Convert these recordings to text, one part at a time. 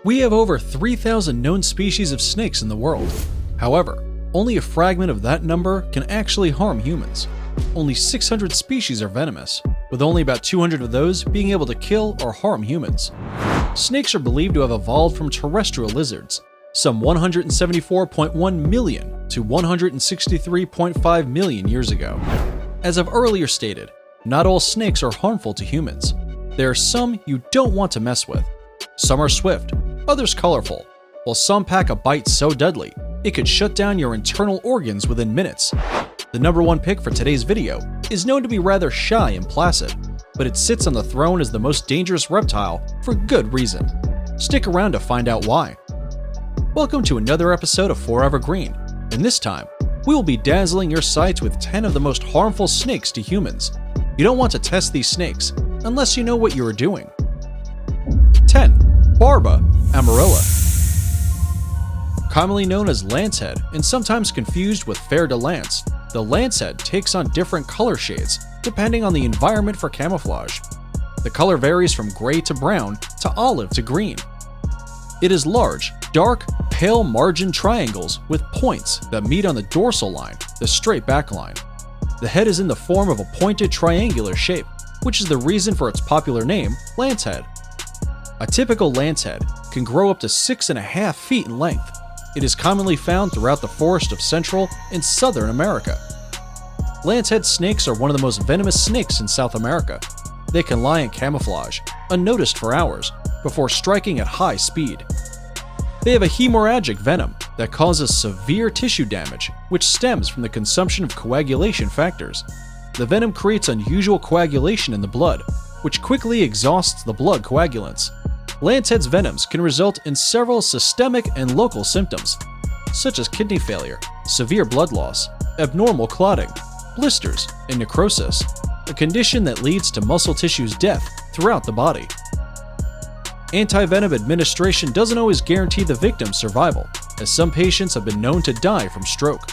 We have over 3,000 known species of snakes in the world. However, only a fragment of that number can actually harm humans. Only 600 species are venomous, with only about 200 of those being able to kill or harm humans. Snakes are believed to have evolved from terrestrial lizards, some 174.1 million to 163.5 million years ago. As I've earlier stated, not all snakes are harmful to humans. There are some you don't want to mess with. Some are swift, others colorful, while some pack a bite so deadly it could shut down your internal organs within minutes. The number one pick for today's video is known to be rather shy and placid, but it sits on the throne as the most dangerous reptile for good reason. Stick around to find out why. Welcome to another episode of Forever Green, and this time, we will be dazzling your sights with 10 of the most harmful snakes to humans. You don't want to test these snakes unless you know what you are doing. 10. Barba amarilla. Commonly known as Lancehead and sometimes confused with fer de lance, the Lancehead takes on different color shades depending on the environment for camouflage. The color varies from gray to brown to olive to green. It is large, dark, pale margined triangles with points that meet on the dorsal line, the straight back line. The head is in the form of a pointed triangular shape, which is the reason for its popular name, Lancehead. A typical Lancehead can grow up to 6.5 feet in length. It is commonly found throughout the forest of Central and Southern America. Lancehead snakes are one of the most venomous snakes in South America. They can lie in camouflage, unnoticed for hours, before striking at high speed. They have a hemorrhagic venom that causes severe tissue damage, which stems from the consumption of coagulation factors. The venom creates unusual coagulation in the blood, which quickly exhausts the blood coagulants. Lancehead's venoms can result in several systemic and local symptoms, such as kidney failure, severe blood loss, abnormal clotting, blisters, and necrosis, a condition that leads to muscle tissue's death throughout the body. Anti-venom administration doesn't always guarantee the victim's survival, as some patients have been known to die from stroke.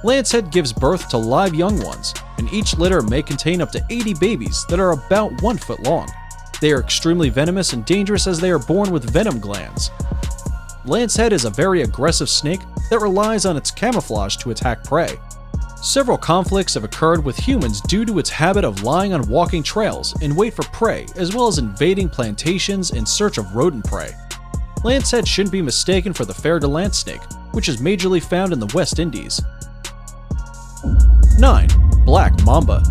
Lancehead gives birth to live young ones, and each litter may contain up to 80 babies that are about 1 foot long. They are extremely venomous and dangerous as they are born with venom glands. Lancehead is a very aggressive snake that relies on its camouflage to attack prey. Several conflicts have occurred with humans due to its habit of lying on walking trails in wait for prey, as well as invading plantations in search of rodent prey. Lancehead shouldn't be mistaken for the fer de lance snake, which is majorly found in the West Indies. 9. Black mamba.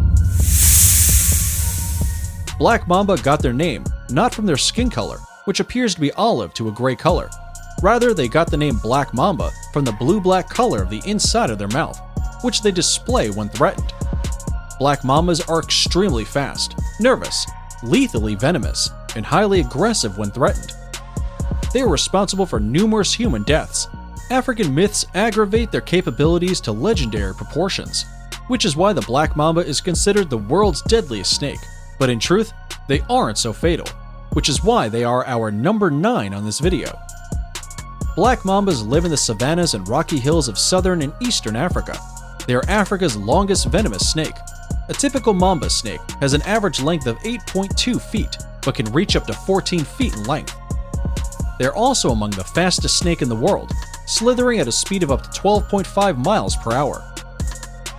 Black mamba got their name not from their skin color, which appears to be olive to a gray color. Rather, they got the name black mamba from the blue-black color of the inside of their mouth, which they display when threatened. Black mambas are extremely fast, nervous, lethally venomous, and highly aggressive when threatened. They are responsible for numerous human deaths. African myths aggravate their capabilities to legendary proportions, which is why the black mamba is considered the world's deadliest snake. But in truth, they aren't so fatal, which is why they are our number 9 on this video. Black mambas live in the savannas and rocky hills of southern and eastern Africa. They are Africa's longest venomous snake. A typical mamba snake has an average length of 8.2 feet, but can reach up to 14 feet in length. They are also among the fastest snake in the world, slithering at a speed of up to 12.5 miles per hour.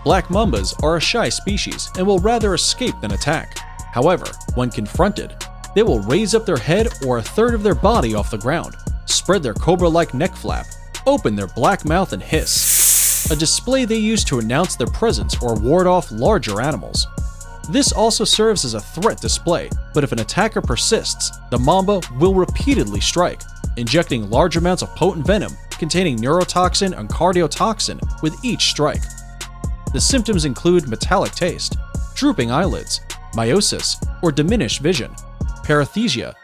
Black mambas are a shy species and will rather escape than attack. However, when confronted, they will raise up their head or a third of their body off the ground, spread their cobra-like neck flap, open their black mouth and hiss, a display they use to announce their presence or ward off larger animals. This also serves as a threat display, but if an attacker persists, the mamba will repeatedly strike, injecting large amounts of potent venom containing neurotoxin and cardiotoxin with each strike. The symptoms include metallic taste, drooping eyelids, miosis or diminished vision, paresthesia,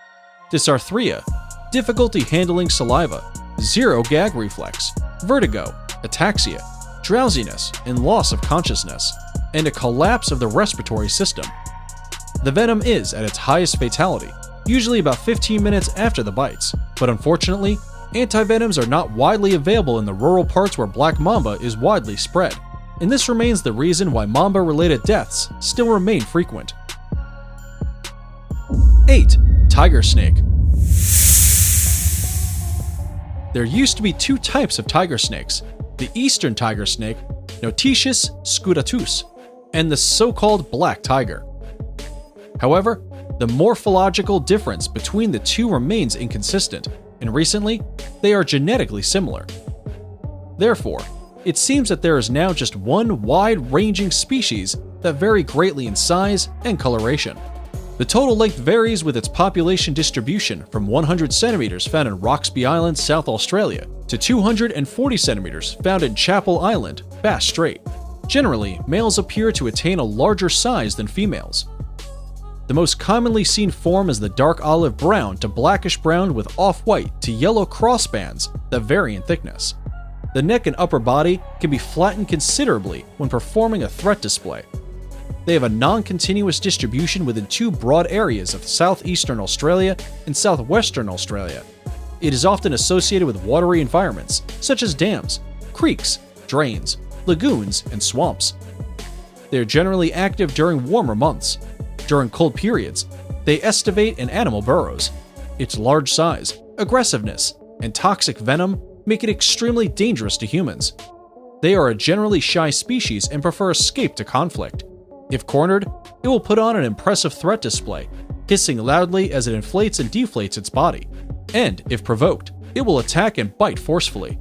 dysarthria, difficulty handling saliva, zero gag reflex, vertigo, ataxia, drowsiness and loss of consciousness, and a collapse of the respiratory system. The venom is at its highest fatality, usually about 15 minutes after the bites, but unfortunately, antivenoms are not widely available in the rural parts where black mamba is widely spread, and this remains the reason why mamba-related deaths still remain frequent. 8. Tiger snake. There used to be two types of tiger snakes, the eastern tiger snake, Noticius scutatus, and the so-called black tiger. However, the morphological difference between the two remains inconsistent, and recently, they are genetically similar. Therefore, it seems that there is now just one wide-ranging species that vary greatly in size and coloration. The total length varies with its population distribution from 100 centimeters found in Roxby Island, South Australia, to 240 centimeters found in Chapel Island, Bass Strait. Generally, males appear to attain a larger size than females. The most commonly seen form is the dark olive brown to blackish brown with off-white to yellow crossbands that vary in thickness. The neck and upper body can be flattened considerably when performing a threat display. They have a non-continuous distribution within two broad areas of southeastern Australia and southwestern Australia. It is often associated with watery environments, such as dams, creeks, drains, lagoons, and swamps. They are generally active during warmer months. During cold periods, they estivate in animal burrows. Its large size, aggressiveness, and toxic venom make it extremely dangerous to humans. They are a generally shy species and prefer escape to conflict. If cornered, it will put on an impressive threat display, hissing loudly as it inflates and deflates its body. And, if provoked, it will attack and bite forcefully.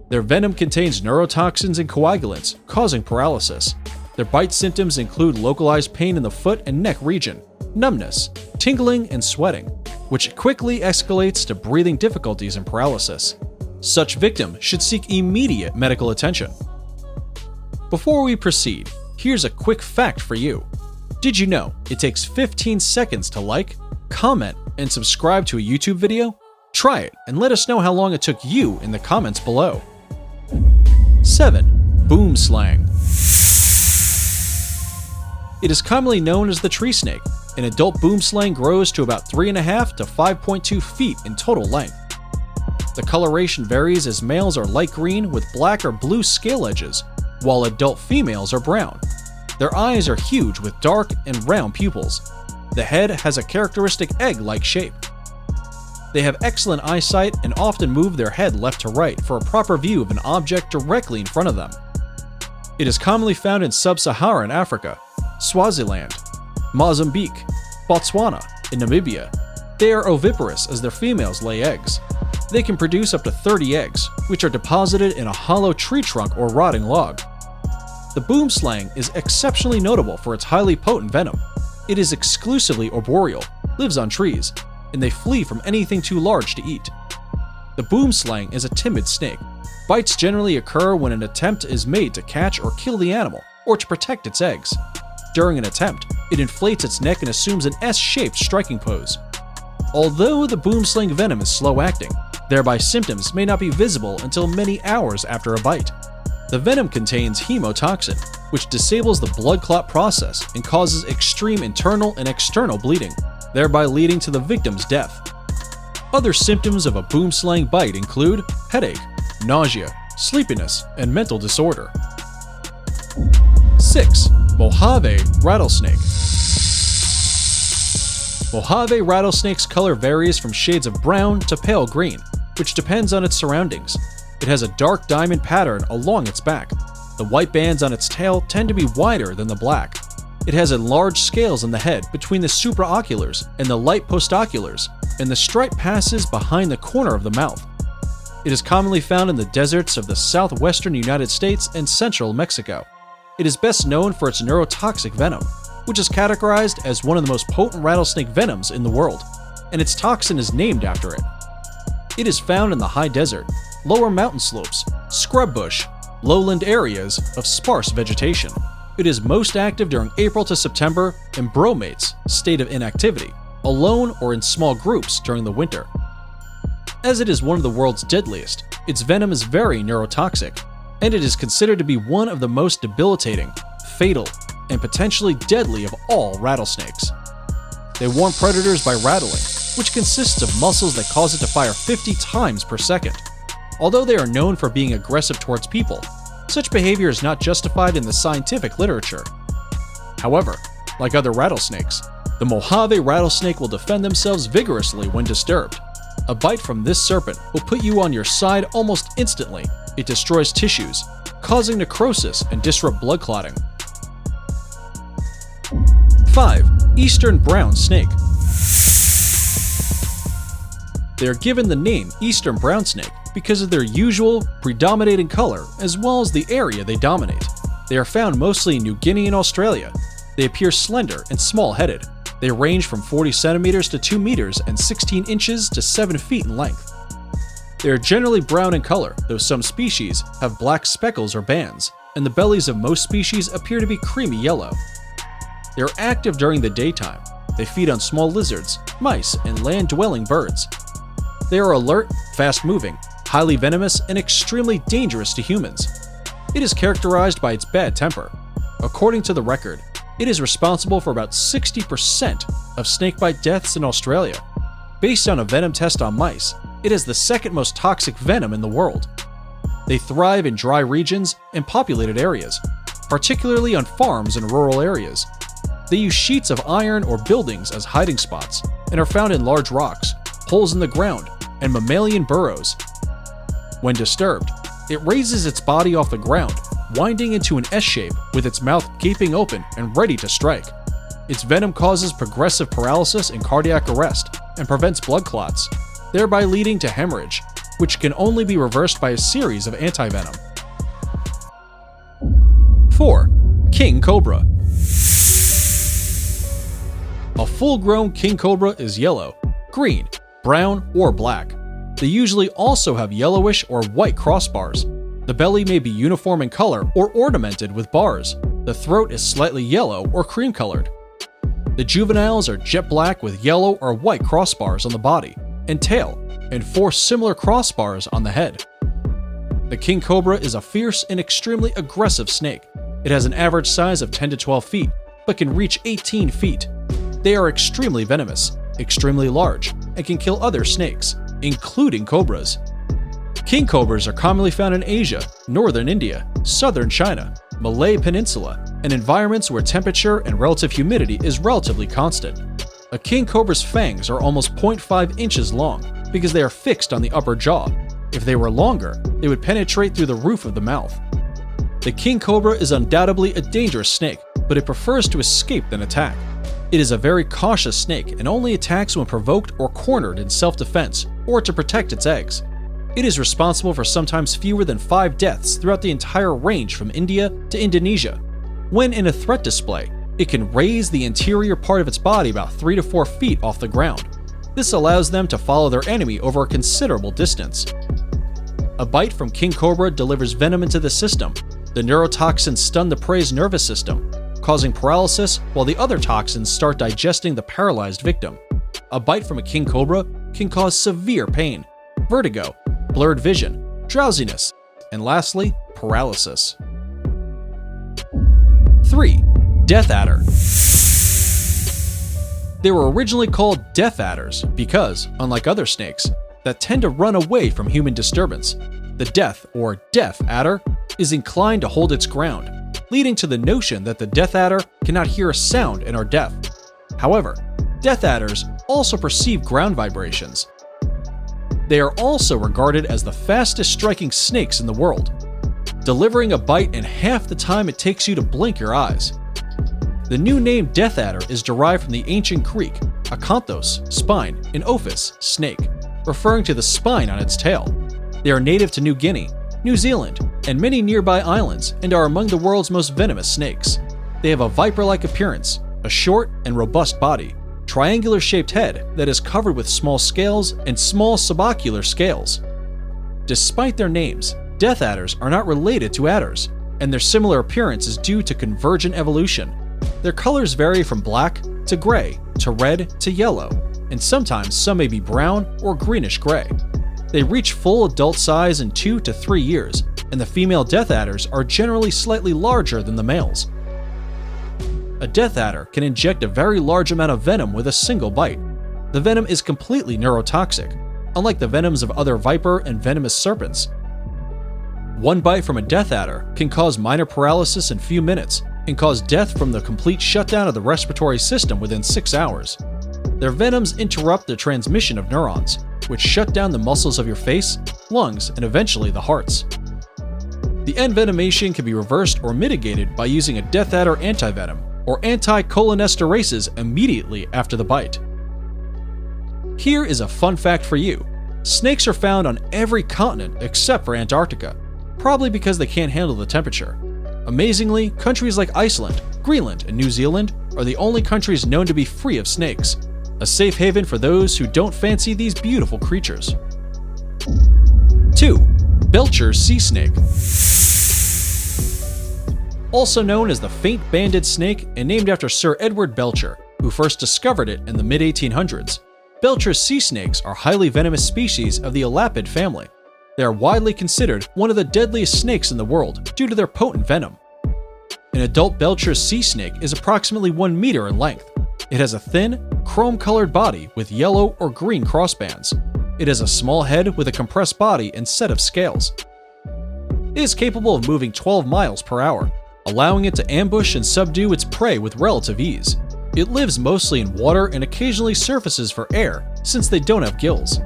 Their venom contains neurotoxins and coagulants, causing paralysis. Their bite symptoms include localized pain in the foot and neck region, numbness, tingling, and sweating, which quickly escalates to breathing difficulties and paralysis. Such victims should seek immediate medical attention. Before we proceed, here's a quick fact for you. Did you know it takes 15 seconds to like, comment, and subscribe to a YouTube video? Try it and let us know how long it took you in the comments below. 7. Boomslang. It is commonly known as the tree snake. An adult boomslang grows to about 3.5 to 5.2 feet in total length. The coloration varies as males are light green with black or blue scale edges, while adult females are brown. Their eyes are huge with dark and round pupils. The head has a characteristic egg-like shape. They have excellent eyesight and often move their head left to right for a proper view of an object directly in front of them. It is commonly found in sub-Saharan Africa, Swaziland, Mozambique, Botswana, and Namibia. They are oviparous as their females lay eggs. They can produce up to 30 eggs, which are deposited in a hollow tree trunk or rotting log. The boomslang is exceptionally notable for its highly potent venom. It is exclusively arboreal, lives on trees, and they flee from anything too large to eat. The boomslang is a timid snake. Bites generally occur when an attempt is made to catch or kill the animal, or to protect its eggs. During an attempt, it inflates its neck and assumes an S-shaped striking pose. Although the boomslang venom is slow-acting, thereby symptoms may not be visible until many hours after a bite. The venom contains hemotoxin, which disables the blood clot process and causes extreme internal and external bleeding, thereby leading to the victim's death. Other symptoms of a boomslang bite include headache, nausea, sleepiness, and mental disorder. 6. Mojave rattlesnake. Mojave rattlesnake's color varies from shades of brown to pale green, which depends on its surroundings. It has a dark diamond pattern along its back. The white bands on its tail tend to be wider than the black. It has enlarged scales on the head between the supraoculars and the light postoculars, and the stripe passes behind the corner of the mouth. It is commonly found in the deserts of the southwestern United States and central Mexico. It is best known for its neurotoxic venom, which is categorized as one of the most potent rattlesnake venoms in the world, and its toxin is named after it. It is found in the high desert, lower mountain slopes, scrub bush, lowland areas of sparse vegetation. It is most active during April to September and bromates, state of inactivity, alone or in small groups during the winter. As it is one of the world's deadliest, its venom is very neurotoxic, and it is considered to be one of the most debilitating, fatal, and potentially deadly of all rattlesnakes. They warn predators by rattling, which consists of muscles that cause it to fire 50 times per second. Although they are known for being aggressive towards people, such behavior is not justified in the scientific literature. However, like other rattlesnakes, The Mojave rattlesnake will defend themselves vigorously when disturbed. A bite from this serpent will put you on your side almost instantly. It destroys tissues, causing necrosis and disrupt blood clotting. 5. Eastern brown snake. They are given the name Eastern brown snake because of their usual, predominating color as well as the area they dominate. They are found mostly in New Guinea and Australia. They appear slender and small-headed. They range from 40 centimeters to 2 meters and 16 inches to 7 feet in length. They are generally brown in color, though some species have black speckles or bands, and the bellies of most species appear to be creamy yellow. They are active during the daytime. They feed on small lizards, mice, and land-dwelling birds. They are alert, fast-moving, highly venomous, and extremely dangerous to humans. It is characterized by its bad temper. According to the record, it is responsible for about 60% of snakebite deaths in Australia. Based on a venom test on mice, it is the second most toxic venom in the world. They thrive in dry regions and populated areas, particularly on farms and rural areas. They use sheets of iron or buildings as hiding spots and are found in large rocks, holes in the ground, and mammalian burrows. When disturbed, it raises its body off the ground, winding into an S shape with its mouth gaping open and ready to strike. Its venom causes progressive paralysis and cardiac arrest and prevents blood clots, thereby leading to hemorrhage, which can only be reversed by a series of antivenom. 4. King cobra. A full-grown king cobra is yellow, green, brown, or black. They usually also have yellowish or white crossbars. The belly may be uniform in color or ornamented with bars. The throat is slightly yellow or cream-colored. The juveniles are jet black with yellow or white crossbars on the body and tail, and 4 similar crossbars on the head. The king cobra is a fierce and extremely aggressive snake. It has an average size of 10 to 12 feet, but can reach 18 feet. They are extremely venomous, extremely large, and can kill other snakes, including cobras. King cobras are commonly found in Asia, northern India, southern China, Malay Peninsula, and environments where temperature and relative humidity is relatively constant. A king cobra's fangs are almost 0.5 inches long because they are fixed on the upper jaw. If they were longer, they would penetrate through the roof of the mouth. The king cobra is undoubtedly a dangerous snake, but it prefers to escape than attack. It is a very cautious snake and only attacks when provoked or cornered in self-defense or to protect its eggs. It is responsible for sometimes fewer than 5 deaths throughout the entire range from India to Indonesia. When in a threat display, it can raise the interior part of its body about 3 to 4 feet off the ground. This allows them to follow their enemy over a considerable distance. A bite from king cobra delivers venom into the system. The neurotoxins stun the prey's nervous system, causing paralysis while the other toxins start digesting the paralyzed victim. A bite from a king cobra can cause severe pain, vertigo, blurred vision, drowsiness, and lastly, paralysis. 3. Death adder. They were originally called death adders because, unlike other snakes that tend to run away from human disturbance, the death or deaf adder is inclined to hold its ground, leading to the notion that the death adder cannot hear a sound and are deaf. However, death adders also perceive ground vibrations. They are also regarded as the fastest striking snakes in the world, delivering a bite in half the time it takes you to blink your eyes. The new name death adder is derived from the ancient Greek akanthos, spine, and ophis, snake, referring to the spine on its tail. They are native to New Guinea, New Zealand, and many nearby islands and are among the world's most venomous snakes. They have a viper-like appearance, a short and robust body, triangular-shaped head that is covered with small scales and small subocular scales. Despite their names, death adders are not related to adders, and their similar appearance is due to convergent evolution. Their colors vary from black to gray to red to yellow, and sometimes some may be brown or greenish-gray. They reach full adult size in 2 to 3 years, and the female death adders are generally slightly larger than the males. A death adder can inject a very large amount of venom with a single bite. The venom is completely neurotoxic, unlike the venoms of other viper and venomous serpents. One bite from a death adder can cause minor paralysis in few minutes, and cause death from the complete shutdown of the respiratory system within 6 hours. Their venoms interrupt the transmission of neurons, which shut down the muscles of your face, lungs, and eventually the hearts. The envenomation can be reversed or mitigated by using a Death Adder antivenom or anticholinesterases immediately after the bite. Here is a fun fact for you. Snakes are found on every continent except for Antarctica, probably because they can't handle the temperature. Amazingly, countries like Iceland, Greenland, and New Zealand are the only countries known to be free of snakes, a safe haven for those who don't fancy these beautiful creatures. 2. Belcher's sea snake. Also known as the faint-banded snake and named after Sir Edward Belcher, who first discovered it in the mid-1800s. Belcher's sea snakes are highly venomous species of the elapid family. They are widely considered one of the deadliest snakes in the world due to their potent venom. An adult Belcher's sea snake is approximately 1 meter in length. It has a thin, chrome-colored body with yellow or green crossbands. It has a small head with a compressed body and set of scales. It is capable of moving 12 miles per hour, allowing it to ambush and subdue its prey with relative ease. It lives mostly in water and occasionally surfaces for air since they don't have gills.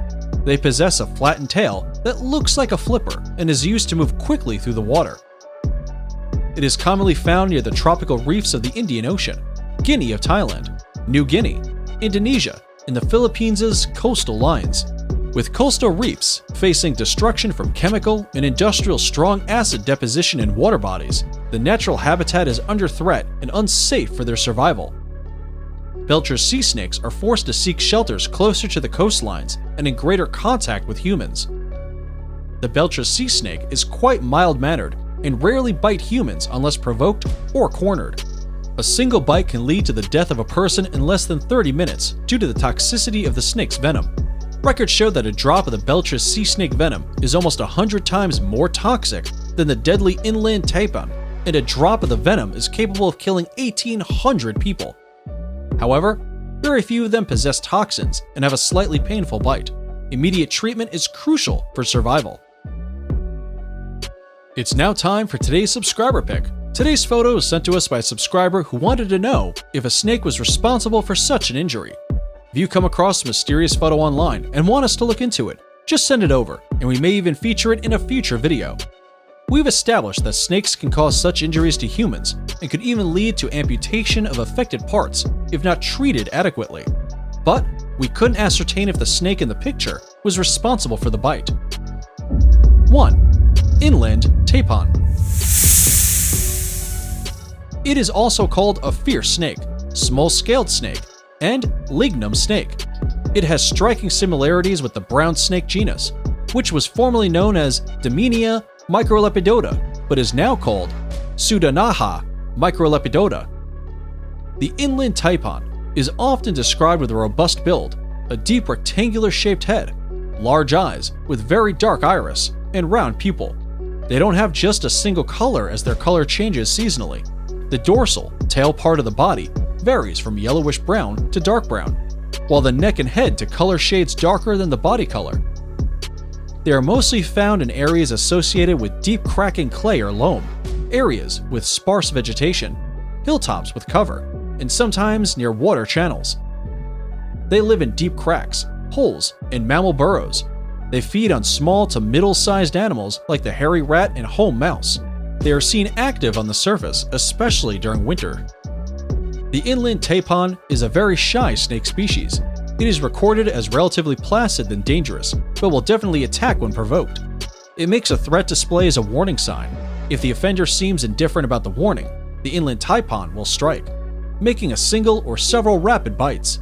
They possess a flattened tail that looks like a flipper and is used to move quickly through the water. It is commonly found near the tropical reefs of the Indian Ocean, Guinea of Thailand, New Guinea, Indonesia, and the Philippines' coastal lines. With coastal reefs facing destruction from chemical and industrial strong acid deposition in water bodies, the natural habitat is under threat and unsafe for their survival. Belcher's sea snakes are forced to seek shelters closer to the coastlines and in greater contact with humans. The Belcher's sea snake is quite mild-mannered and rarely bite humans unless provoked or cornered. A single bite can lead to the death of a person in less than 30 minutes due to the toxicity of the snake's venom. Records show that a drop of the Belcher's sea snake venom is almost 100 times more toxic than the deadly inland taipan, and a drop of the venom is capable of killing 1,800 people. However, very few of them possess toxins and have a slightly painful bite. Immediate treatment is crucial for survival. It's now time for today's subscriber pick. Today's photo was sent to us by a subscriber who wanted to know if a snake was responsible for such an injury. If you come across a mysterious photo online and want us to look into it, just send it over, and we may even feature it in a future video. We've established that snakes can cause such injuries to humans and could even lead to amputation of affected parts if not treated adequately. But we couldn't ascertain if the snake in the picture was responsible for the bite. 1. Inland taipan. It is also called a fierce snake, small-scaled snake, and lignum snake. It has striking similarities with the brown snake genus, which was formerly known as Daminia microlepidota, but is now called Pseudanaha microlepidota. The inland taipan is often described with a robust build, a deep rectangular-shaped head, large eyes with very dark iris, and round pupil. They don't have just a single color as their color changes seasonally. The dorsal, tail part of the body varies from yellowish brown to dark brown, while the neck and head to color shades darker than the body color. They are mostly found in areas associated with deep cracking clay or loam, areas with sparse vegetation, hilltops with cover, and sometimes near water channels. They live in deep cracks, holes, and mammal burrows. They feed on small to middle-sized animals like the hairy rat and home mouse. They are seen active on the surface, especially during winter. The inland taipan is a very shy snake species. It is recorded as relatively placid than dangerous, but will definitely attack when provoked. It makes a threat display as a warning sign. If the offender seems indifferent about the warning, the inland taipan will strike, making a single or several rapid bites.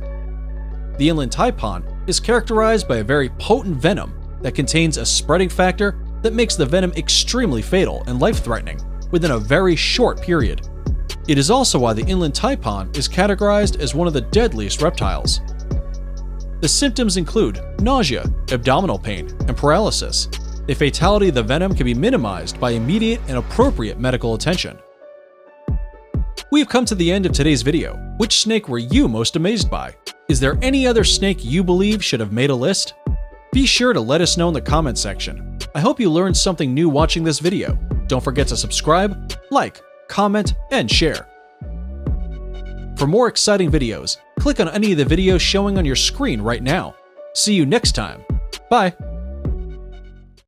The inland taipan is characterized by a very potent venom that contains a spreading factor that makes the venom extremely fatal and life-threatening within a very short period. It is also why the inland taipan is categorized as one of the deadliest reptiles. The symptoms include nausea, abdominal pain, and paralysis. The fatality of the venom can be minimized by immediate and appropriate medical attention. We've come to the end of today's video. Which snake were you most amazed by? Is there any other snake you believe should have made a list? Be sure to let us know in the comment section. I hope you learned something new watching this video. Don't forget to subscribe, like, comment, and share. For more exciting videos, click on any of the videos showing on your screen right now. See you next time. Bye!